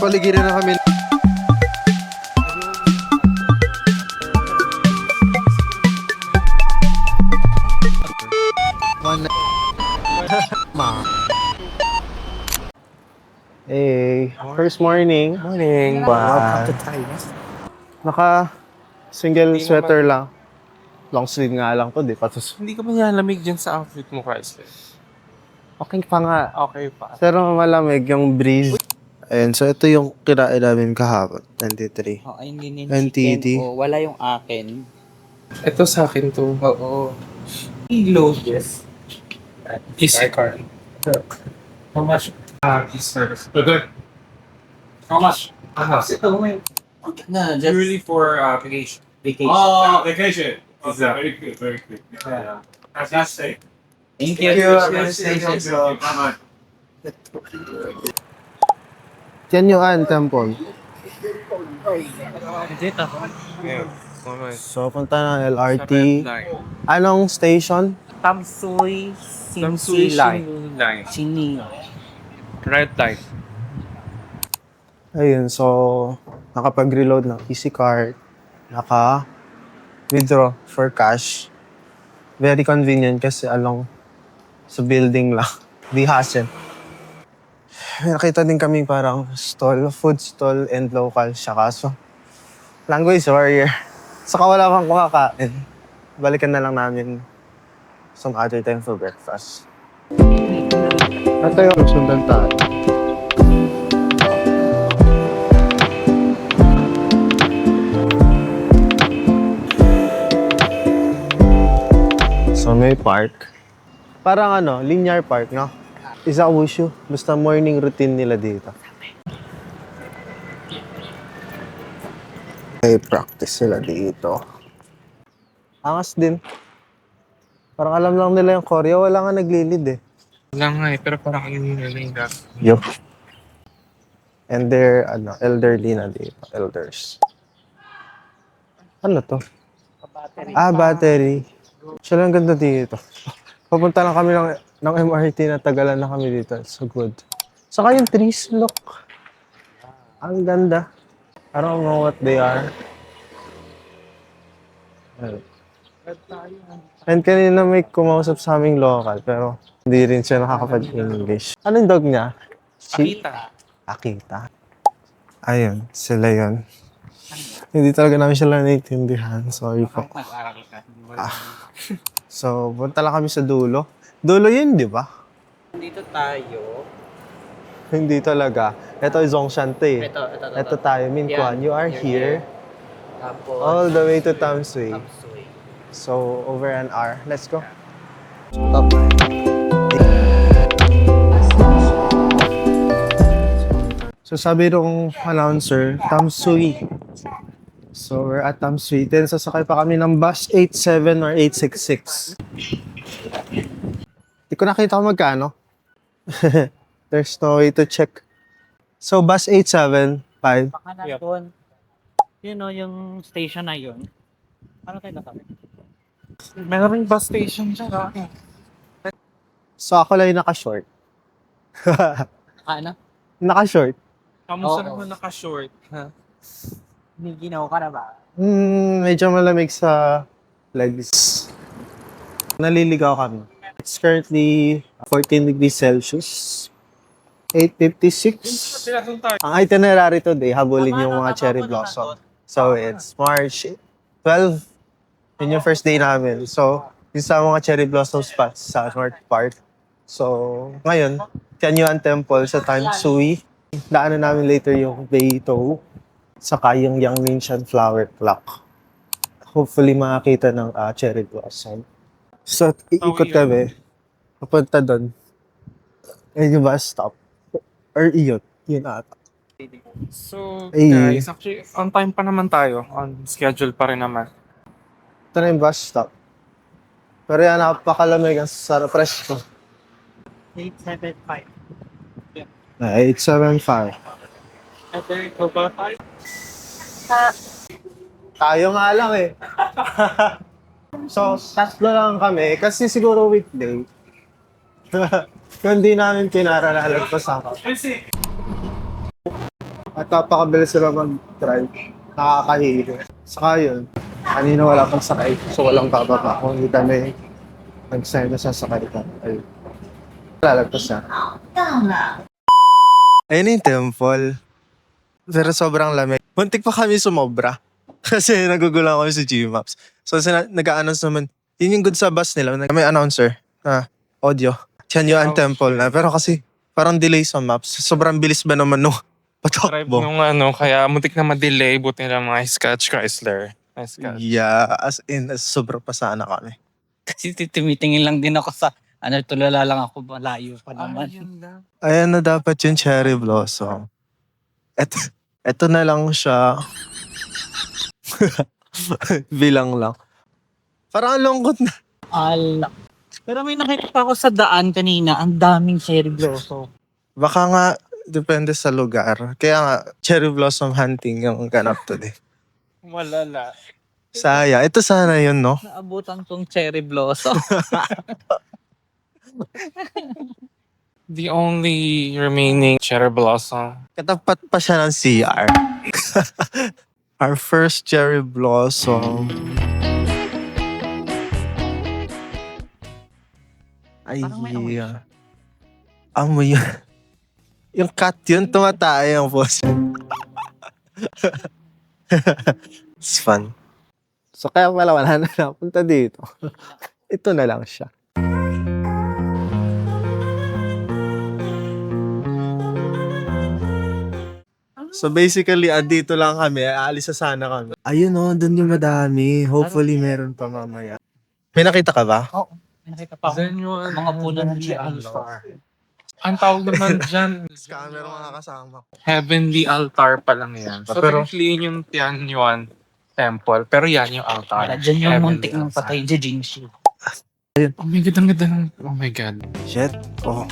paligiran na kami. Hey, first morning. Morning. Wow. Naka single Hindi sweater lang. Long sleeve nga lang to, di pa to. Hindi ka ba nilalamig dyan sa outfit mo, Chrysler? Okay pa nga. Okay pa. Pero malamig yung breeze. Ayun, so ito yung kinain namin kahapon. 23. Oh, ayun din yung NTD. chicken. Oh, wala yung akin. Ito sa akin to. Oo. Load, yes. Easy car. How much? This service. Good. How much? Ito may... Na, just... Purely for vacation. Vacation. Oh, vacation. Okay, very good, very good. Yeah. That's safe. Thank you. Bye-bye. Tianyuan Temple. Dito. Yeah. So, punta ng LRT. Line. Anong station? Tamsoy Tamsuy Sinsilay. line. Sini. Red line. Ayun, so nakapag-reload ng easy card. Naka-withdraw for cash. Very convenient kasi along sa building lang. Di hassle. May nakita din kami parang stall, food stall and local siya kaso. Language warrior. Saka wala kang kumakain. Balikan na lang namin some other time for breakfast. Ito yung sundan tayo. So may park. Parang ano, linear park, no? Isa wushu. Basta morning routine nila dito. May practice sila dito. Angas din. Parang alam lang nila yung choreo. Wala nga naglilid eh. Wala nga eh, pero parang yun yung Yup. And they're, elderly na dito. Elders. Ano to? Battery. Siya lang ganda dito. Papunta lang kami ng MRT na tagalan na kami dito. So good. Saka yung trees, look. Ang ganda. I don't know what they are. And kanina may kumausap sa aming local, pero hindi rin siya nakakapag-English. Anong dog niya? Akita. Akita. Ayun, sila yun. Hindi talaga namin sila naiintindihan. Sorry po. Mag-aral ka. So, punta lang kami sa dulo. Dulo yun, di ba? Dito tayo. Hindi talaga. Ito yung Zhongshan to eh. Ito. Ito tayo, Minquan. You are You're here. Tapos... All the way to Tamsui. Tamsoy. So, over an hour. Let's go. Stop. So, sabi nung announcer, Tamsui. So, we're at Tamsui. Then, sasakay pa kami ng bus 87 or 866. Di ko nakita kung magkano. There's no way to check. So, bus 875. Baka nandun. Yun o, yung station na yun. Ano tayo nakawin? Meron ring bus station siya. So, ako lang yung naka-short. Ano? Naka-short. Kamusta Oo. naman naka-short? Ha? May ginawa ka na ba? Medyo malamig sa legs. Naliligaw kami. It's currently 14 degrees Celsius. 8:56. Pinasong tayo. Ang itinerary today, habulin yung mga cherry blossom. So, it's March 12. Yun yung first day namin. So, yung sa mga cherry blossom spots sa North Park. So, ngayon, Tianyuan Temple sa Tamsui. Daanan namin later yung Beito. Saka yung Yangmingshan Flower Clock. Hopefully, makakita ng cherry blossom. So, iikot kami. Papunta doon. Ayun yung bus stop. Or iyon. Yun ata. So, Ay. guys, actually, on time pa naman tayo. On schedule pa rin naman. Ito na yung bus stop. Pero yan, napakalamig. Ang sarap presko. 875. 875. Ito ba tayo? Tayo nga lang eh. So, tatlo lang kami. Kasi siguro weekday. Kung di namin kinaranalag pa sa Nagpapakabilis sila mag-drive. Nakakahilo. Saka yun, kanina wala pang sakay. So walang bababa. Kung hindi kami nag-sign na sasakay ka. Ayun. Lalagpas na. Ayun yung temple. Pero sobrang lamig. Muntik pa kami sumobra. Kasi nagugulang kami sa Gmaps. So nag-a-announce naman, yun yung good sa bus nila. May announcer na audio. Yan yung temple na. Pero kasi parang delay sa maps. Sobrang bilis ba naman nung Drive patakbo? nung kaya muntik na ma-delay, buti nila mga Scotch Chrysler. Nice Scotch. Yeah, as in, sobra pa sana kami. Kasi tumitingin lang din ako sa tulala lang ako, malayo pa naman. Ayan na dapat yung cherry blossom. Eto na lang siya. Bilang lang. Parang ang lungkot na. Ala. Pero may nakita pa ako sa daan kanina, ang daming cherry blossom. Baka nga, depende sa lugar. Kaya nga, cherry blossom hunting yung ganap today. Malala. Saya. Ito sana yun, no? Naabutan kong cherry blossom. The only remaining cherry blossom. Katapat pa siya ng CR. Our first cherry blossom. Ay, Parang may amoy yeah. Amoy yun. Yung cat yun, tumatay ang boss. It's fun. So kaya wala na napunta dito. Ito na lang siya. So basically, dito lang kami. Aalis na sana kami. Ayun o, dun yung madami. Hopefully, meron pa mamaya. May nakita ka ba? Oo. May nakita pa ako. Then yung Mga puno ng cherry altar. Ang tawag naman dyan, Scammer mga kasama ko. heavenly altar pa lang yan. So Pero- technically yun yung Tianyuan temple. Pero yan yung altar. Diyan yung Heavenly muntik ng altar. patay, Jinshi. Oh my God, ang ganda ng... Oh my God. Shit. Oh.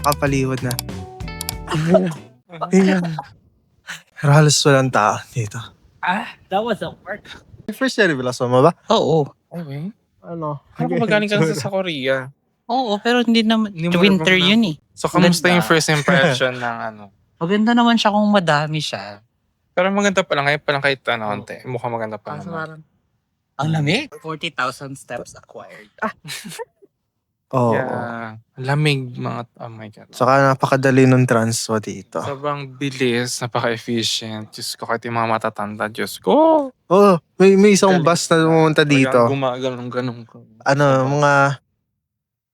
Kapaliwad na. Ayan. Pero halos walang tao dito. That was a work. First cherry blossom mo ba? Oo. Okay. Ano? Ano kung magaling ka sa Korea? Oo, pero hindi naman. Hindi mo Winter na- yun eh. So, kamusta Ganda. yung first impression ng ano? Maganda naman siya kung madami siya. Pero maganda pa lang. Ngayon pa lang kahit onte. Mukhang maganda pa naman. Ang lamig. 40,000 steps acquired. Oo. Yeah. Lamig mga... Oh my God. Saka napakadali ng transwa dito. Sobrang bilis, napaka-efficient. Diyos ko, kahit yung mga matatanda, Diyos ko. Oh, may isang bus na pumunta dito. Gumagalong-ganong ko. Ano, mga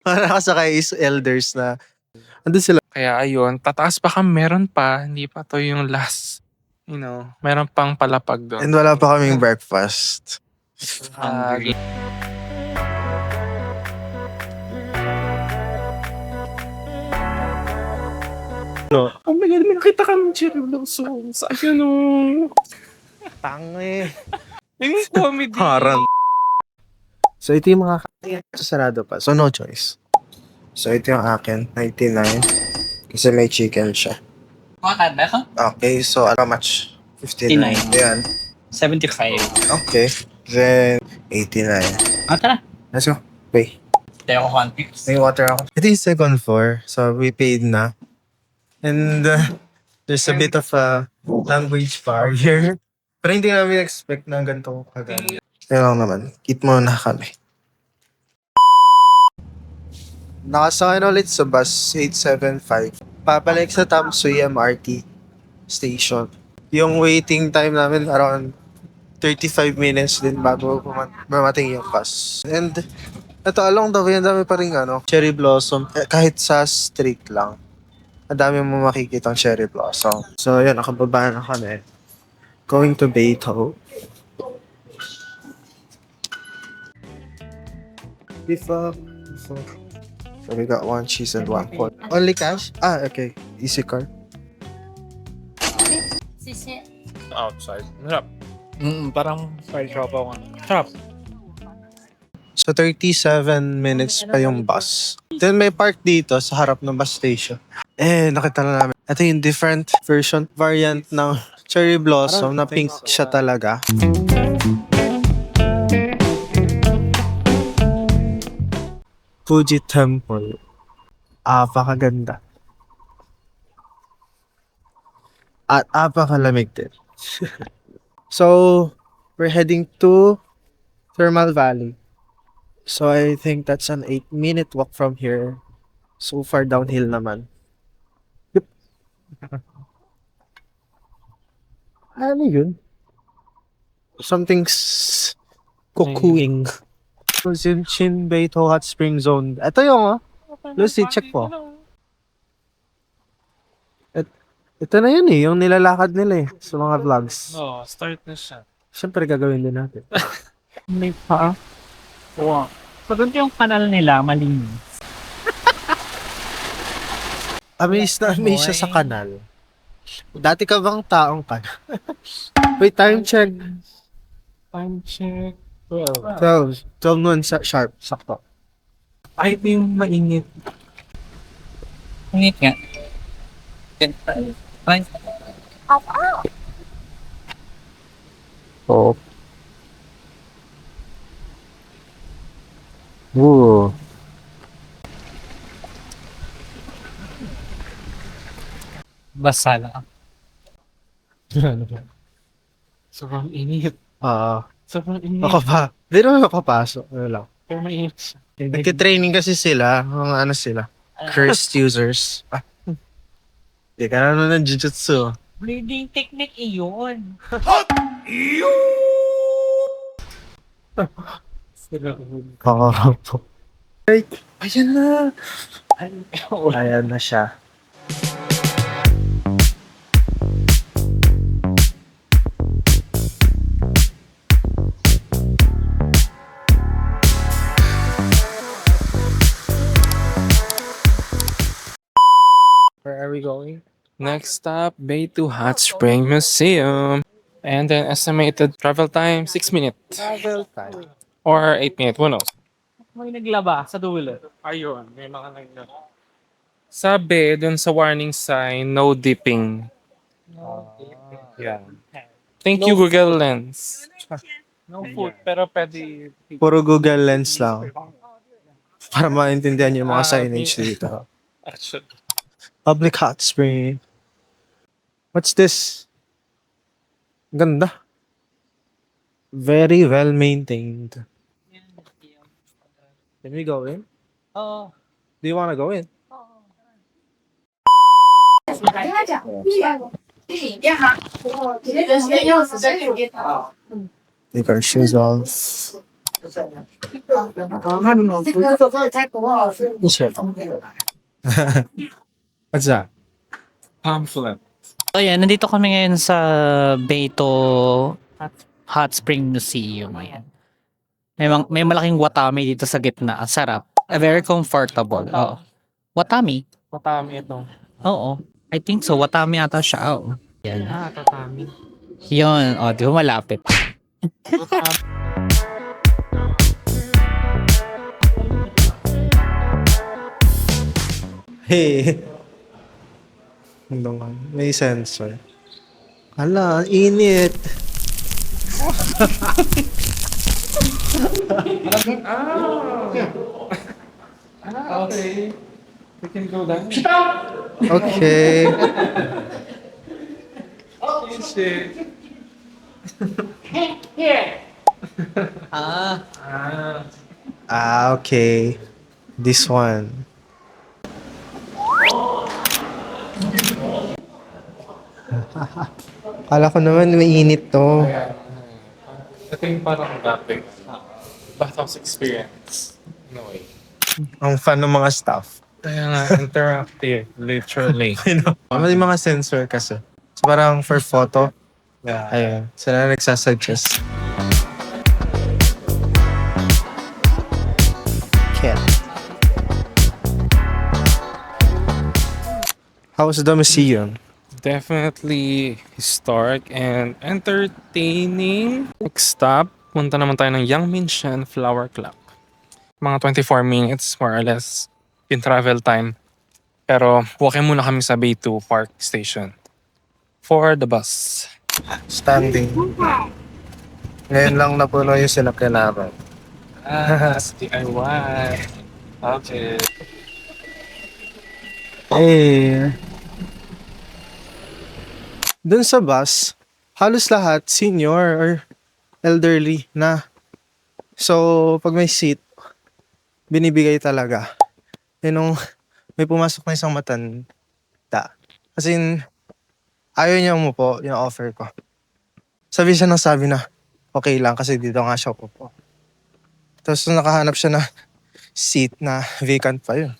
nakasakay is elders na andun sila. Kaya ayun, tataas pa kami, meron pa. Hindi pa to yung last. You know, meron pang palapag doon. And wala pa kaming breakfast. Hungry. Oh my God, may nakita kami cherry blossom. Saan yun o? Tangi. Yung comedy. Harang. So ito yung mga sarado pa. So no choice. So ito yung akin, 99. Kasi may chicken siya. Makakanda ka? Okay, so how much? 59. 59. Ayan. 75. Okay. Then 89. Tara. Let's go. Wait. Tayo ko context. May water ako. Ito yung second floor. So we paid na. And there's a bit of a language barrier. Pero hindi namin expect na ganito kaganda. Kaya lang naman. Eat muna kami. Nakasakay na ulit sa bus 875. Papalik sa Tamsui MRT station. Yung waiting time namin around 35 minutes din bago mamating yung bus. And ito along the way, ang dami pa rin cherry blossom. Kahit sa street lang. Ang dami mo makikita cherry blossom. So yun, nakababa na kami. Going to Beito. Before. So we got 1 cheese and 1 pork. Only cash? Ah, okay. Easy card. Outside. Masarap. Parang fried shop ako. Sarap. So 37 minutes pa yung bus. Then may park dito sa harap ng bus station. Nakita na namin. Ito yung different variant ng cherry blossom na pink siya talaga. Fuji Temple. Apakaganda. At apakalamig din. So, we're heading to Thermal Valley. So, I think that's an 8-minute walk from here. So far downhill naman. Yep. Ano yun? Something's kukuing. Shinshin Beito Hot Spring Zone. Ito yung Lucy, check po. Ito na yun yung nilalakad nila sa mga vlogs. Oh, start na siya. Siyempre gagawin din natin. May pa. Wow. So, doon yung kanal nila, malinis. Amazed na amazed siya sa kanal. Dati ka bang taong ka? Wait, time check. Time check. 12. 12 noon sharp. Sakto. Ay, ito yung mainit. Init nga. Fine. Oo. Ooh. Basa lang. Sobrang init. Sobrang init. Ako pa. Hindi naman makapasok. Ano lang. Pero mainit siya. Nagtitraining kasi sila. Mga ano sila. Cursed users. Hindi ka na ng jujutsu. Breathing technique iyon. Oo. Ay, ayan na. Ayan na siya. Where are we going? Next stop, Beitou Hot Spring Museum. And then estimated travel time, 6 minutes. Travel time. Or 8 minutes, who knows? May naglaba sa dulo. Ayun, may mga naglaba. Sabi, dun sa warning sign, no dipping. Yeah. Thank you, Google Lens. No food, pero pwede... Puro Google Lens lang. Para maintindihan yung mga signage dito. Actually. Public hot spring. What's this? Ganda. Very well maintained. Can we go in? Oo. Do you wanna go in? Take our shoes off. What's that? Pamphlet. So yan, nandito kami ngayon sa Beito Hot Spring Museum. Ayan. May malaking watami dito sa gitna. Ang sarap. Very comfortable. Oo. Watami? Matami ito. Oo. I think so. Watami ata siya. Oo. Yan. Tatami. Yun. O, di ba malapit? Hey. May sensor. Hala, init. Okay. We can go down. Okay. Okay. This one. Kala ko naman mainit to. Ito yung parang dati. Bathhouse experience. No way. Ang fun ng mga staff. Kaya nga, interactive. Literally. May mga sensor kasi. So parang for photo, Yeah. ayun, sila na nagsasuggest. Cat. How was the museum? Definitely historic and entertaining. Next stop, punta naman tayo ng Yangmingshan Flower Club. Mga 24 minutes, more or less, in travel time. Pero walking muna kami sa Beitou Park Station for the bus. Standing. Ngayon lang napuno yung sinakyan namin. DIY. Okay. Eh, dun sa bus, halos lahat senior or elderly na. So, pag may seat, binibigay talaga. Eh, nung may pumasok na isang matanda, as in, ayaw niya umupo, yung offer ko. Sabi siya nang sabi na, okay lang kasi dito nga siya upo. Tapos nung nakahanap siya na seat na vacant pa yun.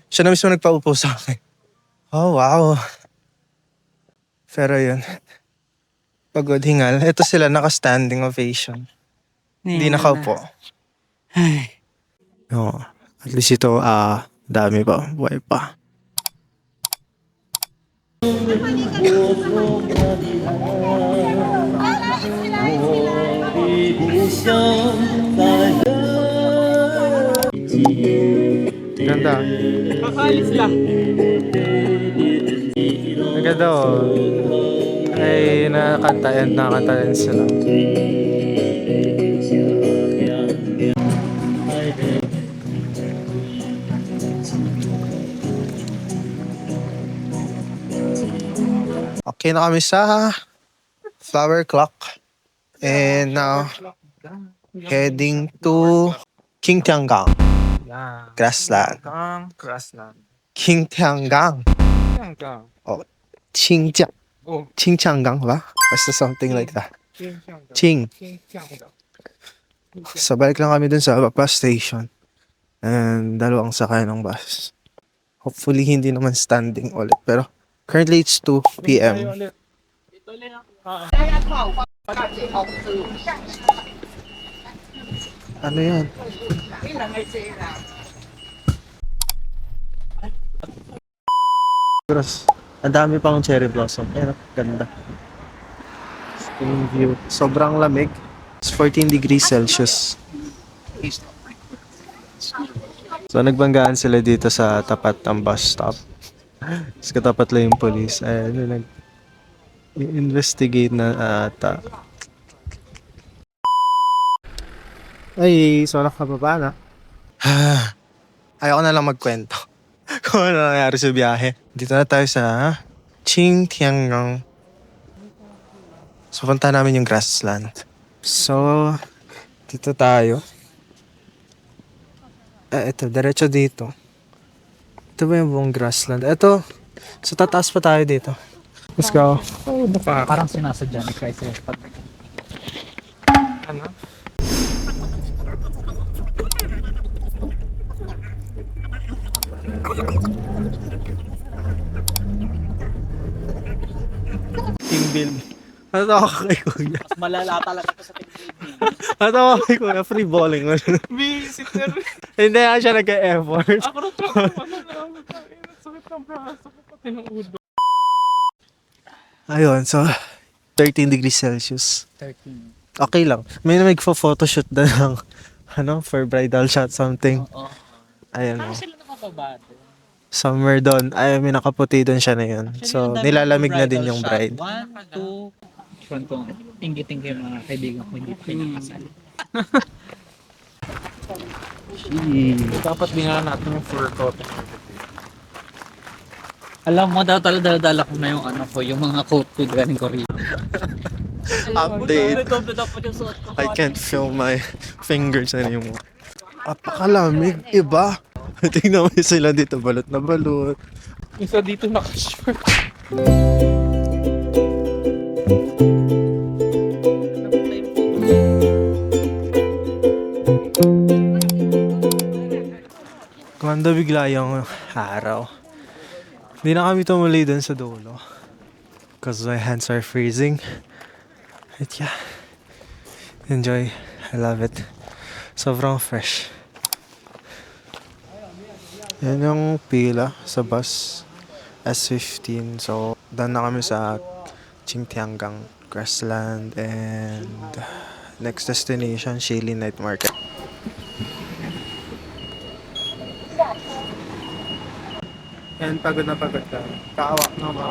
Siya na mismo nagpaupo sa akin. Oh, wow. Pero yun, pagod hingal. Ito sila naka-standing ovation. Hindi nakaupo. Oo. At least ito, dami pa. Buhay pa. Ganda. Kakalis lang. Ang ganda oh. Ay, nakakanta rin sila. Okay na kami sa flower clock. And now, heading to Qingtiangang, Yeah. grassland. Grassland. Qingtiangang. Gang. Qingjiang. Oh. Qingtiangang ba? Basta something like that. Qing. So, balik lang kami dun sa bus station. And dalawang sakay ng bus. Hopefully, hindi naman standing ulit. Pero, currently, it's 2 p.m. Ano yan? Gross. Ang dami pang cherry blossom. Ayan, ganda. Spring view. Sobrang lamig. It's 14 degrees Celsius. So, nagbanggaan sila dito sa tapat ng bus stop. Tapos katapat lang yung police. Ayun, nag-investigate na ata. Ay, so nakababa na. Ayoko na lang magkwento kung ano nangyari sa biyahe. Dito na tayo sa Qingtiangang. So, punta namin yung grassland. So, dito tayo. Ito, diretso dito. Ito ba yung buong grassland? Ito, sa tataas pa tayo dito. Let's go. Parang sinasadya ni Christ. Ano? King Bill. Ano ako kay Kuya? Mas malala talaga ito sa tingin. Ano ako kay Kuya? Free balling. Visitor. Hindi nga siya nag-e-effort. Ako na tropa na. Sakit ng braso ko pati ng ulo. Ayun, so 13 degrees Celsius. 13. Okay lang. May nagpo-photoshoot na ng for bridal shot something. Oo. Ayan Paano o. sila nakababado? Somewhere doon. Ay, may nakaputi doon siya na yun. So, nilalamig na din yung bride. 1, 2. Kung inggitin ko yung mga kaibigan ko hindi pa kinakasal. Dapat binala natin yung fur coat. Alam mo, dala ko na yung yung mga coat ko galing Korea. Update. I can't feel my fingers anymore. Apakalamig, iba. Tingnan mo sila dito, balot na balot. Isa dito naka-short. Kumanda bigla yung araw. Hindi na kami tumuloy dun sa dulo. Because my hands are freezing. But yeah. Enjoy. I love it. Sobrang fresh. Yan yung pila sa bus. S15. So, done na kami sa Qingtiangang Grassland and next destination, Shilin Night Market. Yan, pagod na pagod ka. Kaawa na ba?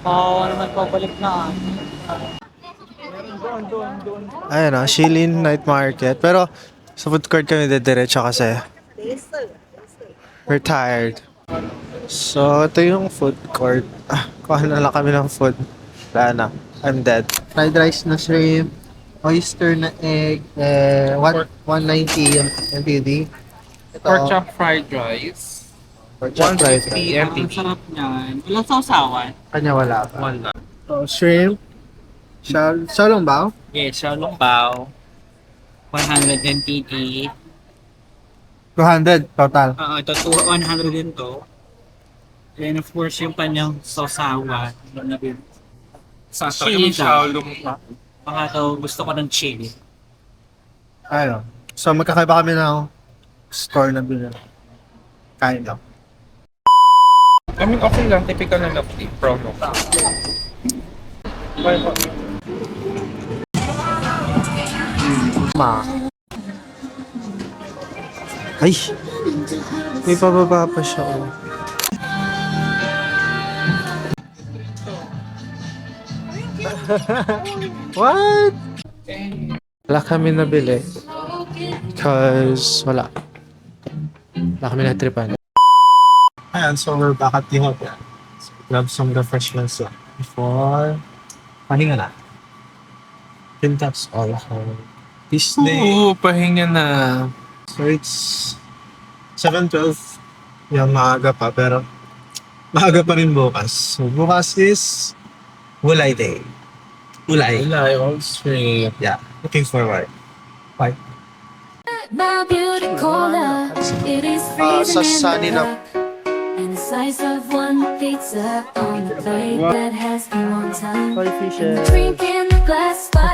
Oo, naman pabalik na. Ayun Shilin Night Market. Pero sa food court kami dediretso kasi We're tired. So, ito yung food court. Kuha na lang kami ng food. Wala na. I'm dead. Fried rice na shrimp, oyster na egg, what? 190 yung MPD. Ito, Pork chop fried rice. pork chop fried rice. 150 Ang MTD. sarap niyan. Walang sausawan. Kanya wala pa. Wala. So, shrimp. Shalong bao? Yes, xiaolong bao. 100 NTT. 200 total. Ito 100 din to. And of course, yung kanyang sausawan. Sa Chili yung daw. Shaolong pa. Baka to gusto ko ng chili. Ayun. So, magkakaiba kami ng store na bilhin. Kain lang. I mean, okay lang. Typical na Lofty promo. Ay! May pababa pa siya. Oh. What? Wala kami nabili. Because wala. Wala kami natripan. Ayan, so we're back at the hotel. So, grab some refreshments lang. Before, pahinga na. And that's all for this day. Oo, pahinga na. So it's 7:12. Yung maaga pa, pero maaga pa rin bukas. So bukas is Wulay Day. Wulay. Wala, all straight. Yeah, looking forward. Bye. My beauty caller, it is sa freezing in sunny the na- dark. And the size of one pizza on the plate that has been on time. Drinking the glass by